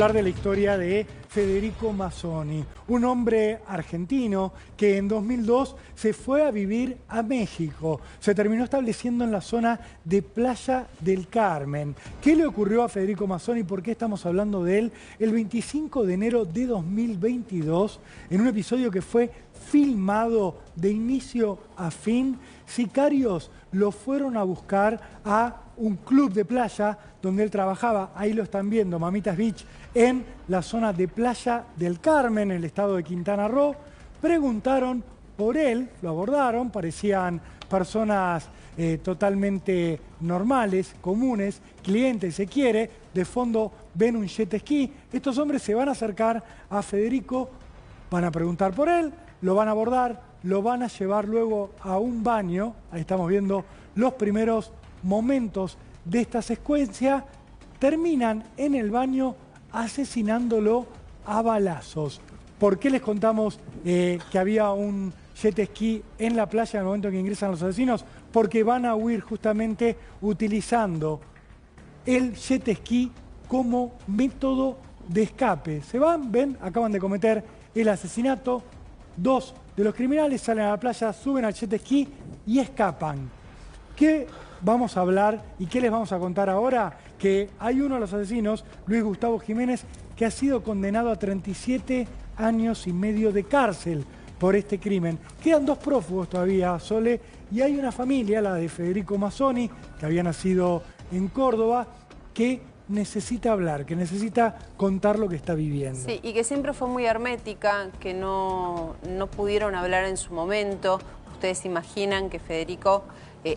Hablar de la historia de Federico Mazzoni, un hombre argentino que en 2002 se fue a vivir a México. Se terminó estableciendo en la zona de Playa del Carmen. ¿Qué le ocurrió a Federico Mazzoni? ¿Por qué estamos hablando de él? El 25 de enero de 2022, en un episodio que fue filmado de inicio a fin, sicarios lo fueron a buscar a un club de playa donde él trabajaba. Ahí lo están viendo, Mamitas Beach, en la zona de Playa del Carmen, en el estado de Quintana Roo. Preguntaron por él, lo abordaron, parecían personas totalmente normales, comunes, clientes, se quiere. De fondo ven un jet ski. Estos hombres se van a acercar a Federico, van a preguntar por él, lo van a abordar, lo van a llevar luego a un baño. Ahí estamos viendo los primeros momentos de esta secuencia. Terminan en el baño asesinándolo a balazos. ¿Por qué les contamos que había un jet ski en la playa en el momento en que ingresan los asesinos? Porque van a huir justamente utilizando el jet ski como método de escape. Se van, ven, acaban de cometer el asesinato. Dos de los criminales salen a la playa, suben al jet ski y escapan. ¿Qué vamos a hablar y qué les vamos a contar ahora? Que hay uno de los asesinos, Luis Gustavo Jiménez, que ha sido condenado a 37 años y medio de cárcel por este crimen. Quedan dos prófugos todavía, Sole, y hay una familia, la de Federico Mazzoni, que había nacido en Córdoba, que necesita hablar, que necesita contar lo que está viviendo. Sí, y que siempre fue muy hermética, que no pudieron hablar en su momento. Ustedes imaginan que Federico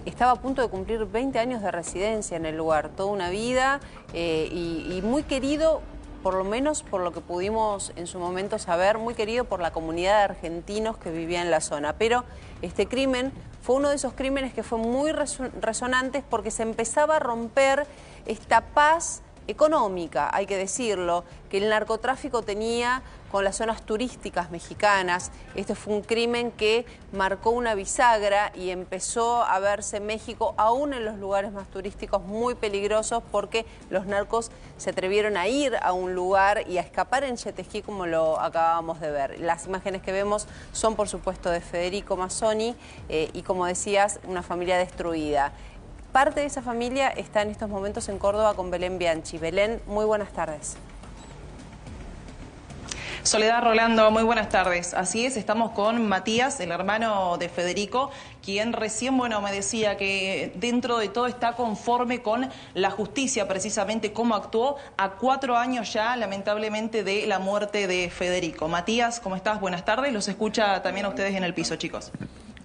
estaba a punto de cumplir 20 años de residencia en el lugar, toda una vida, y muy querido, por lo menos por lo que pudimos en su momento saber, muy querido por la comunidad de argentinos que vivía en la zona. Pero este crimen fue uno de esos crímenes que fue muy resonantes porque se empezaba a romper esta paz económica, hay que decirlo, que el narcotráfico tenía con las zonas turísticas mexicanas. Este fue un crimen que marcó una bisagra y empezó a verse México, aún en los lugares más turísticos, muy peligrosos, porque los narcos se atrevieron a ir a un lugar y a escapar en jet ski, como lo acabábamos de ver. Las imágenes que vemos son, por supuesto, de Federico Mazzoni y, como decías, una familia destruida. Parte de esa familia está en estos momentos en Córdoba con Belén Bianchi. Belén, muy buenas tardes. Soledad, Rolando, muy buenas tardes. Así es, estamos con Matías, el hermano de Federico, quien recién, me decía que dentro de todo está conforme con la justicia, precisamente cómo actuó a 4 años ya, lamentablemente, de la muerte de Federico. Matías, ¿cómo estás? Buenas tardes. Los escucha también a ustedes en el piso, chicos.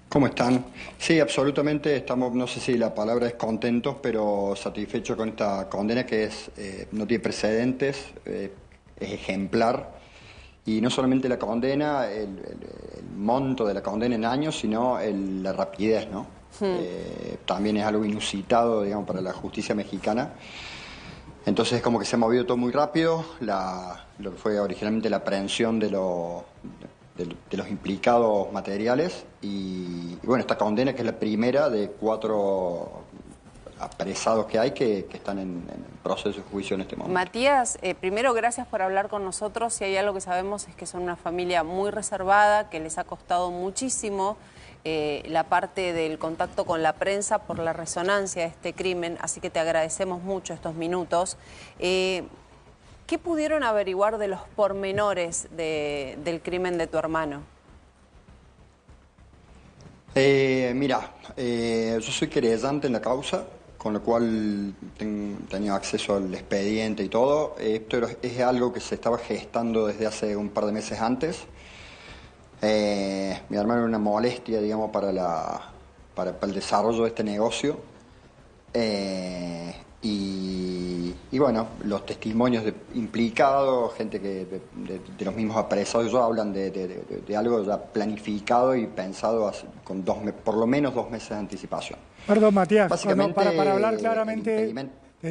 ¿Cómo están? Sí, absolutamente estamos, no sé si la palabra es contentos, pero satisfechos con esta condena que es no tiene precedentes, es ejemplar. Y no solamente la condena, el monto de la condena en años, sino la rapidez, ¿no? También es algo inusitado, digamos, para la justicia mexicana. Entonces, como que se ha movido todo muy rápido, lo que fue originalmente la aprehensión de los implicados materiales. Y bueno, esta condena, que es la primera de 4 apresados que hay que están en proceso de juicio en este momento. Matías, primero gracias por hablar con nosotros. Si hay algo que sabemos es que son una familia muy reservada, que les ha costado muchísimo la parte del contacto con la prensa por la resonancia de este crimen, así que te agradecemos mucho estos minutos. ¿Qué pudieron averiguar de los pormenores del crimen de tu hermano? Mira, yo soy querellante en la causa, con lo cual tenía acceso al expediente y todo. Esto es algo que se estaba gestando desde hace un par de meses antes. Mi hermano era una molestia, digamos, para el desarrollo de este negocio. Y bueno, los testimonios de implicados, gente de los mismos apresados, ellos hablan de algo ya planificado y pensado con por lo menos 2 meses de anticipación. Perdón, Matías, Básicamente, para hablar claramente,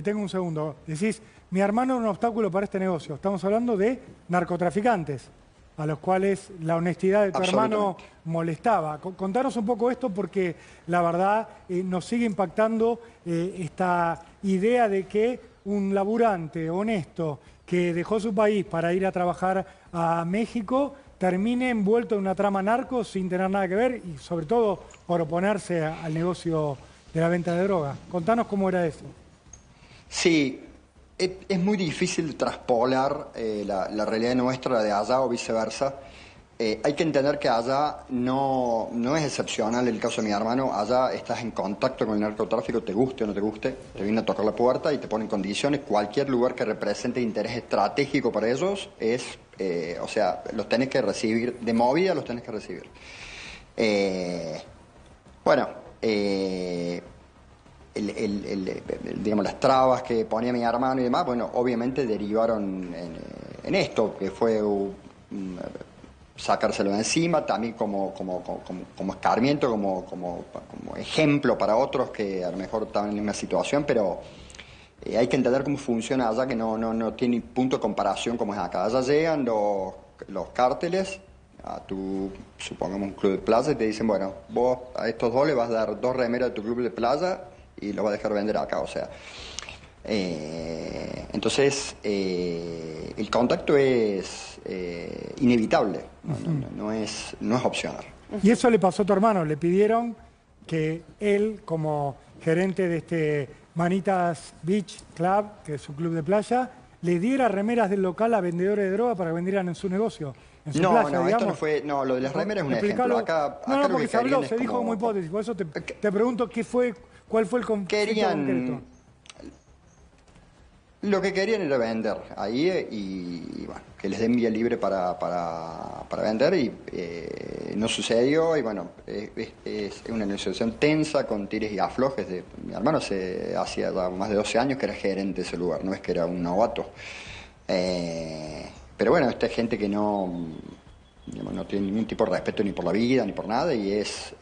tengo un segundo. Decís, mi hermano es un obstáculo para este negocio. Estamos hablando de narcotraficantes, a los cuales la honestidad de tu hermano molestaba. Contanos un poco esto, porque la verdad nos sigue impactando esta idea de que un laburante honesto que dejó su país para ir a trabajar a México termine envuelto en una trama narco sin tener nada que ver y sobre todo por oponerse al negocio de la venta de droga. Contanos cómo era eso. Sí, es muy difícil traspolar la realidad nuestra de allá o viceversa. Hay que entender que allá no es excepcional el caso de mi hermano. Allá estás en contacto con el narcotráfico, te guste o no te guste, te vienen a tocar la puerta y te ponen condiciones. Cualquier lugar que represente interés estratégico para ellos o sea, los tenés que recibir, de movida los tenés que recibir. Bueno, digamos, las trabas que ponía mi hermano y demás, bueno, obviamente derivaron en esto, que fue sacárselo de encima, también como escarmiento, como ejemplo para otros que a lo mejor estaban en la misma situación, pero hay que entender cómo funciona allá, que no tiene punto de comparación como es acá. Allá llegan los cárteles a supongamos un club de playa y te dicen, bueno, vos a estos dos le vas a dar 2 remeras de tu club de playa y lo vas a dejar vender acá, o sea. Entonces, el contacto es inevitable, no es opcional. Y eso le pasó a tu hermano, le pidieron que él, como gerente de este Manitas Beach Club, que es su club de playa, le diera remeras del local a vendedores de droga para que vendieran en su negocio. En su playa, digamos. Esto no fue, lo de las remeras es un ejemplo. Acá no, lo porque que se dijo como hipótesis, por eso te pregunto cuál fue el conflicto concreto. Lo que querían era vender ahí y bueno, que les den vía libre para vender y no sucedió y bueno, es una negociación tensa con tires y aflojes. Mi hermano hacía más de 12 años que era gerente de ese lugar, no es que era un novato. Pero bueno, esta gente que no tiene ningún tipo de respeto ni por la vida ni por nada y es...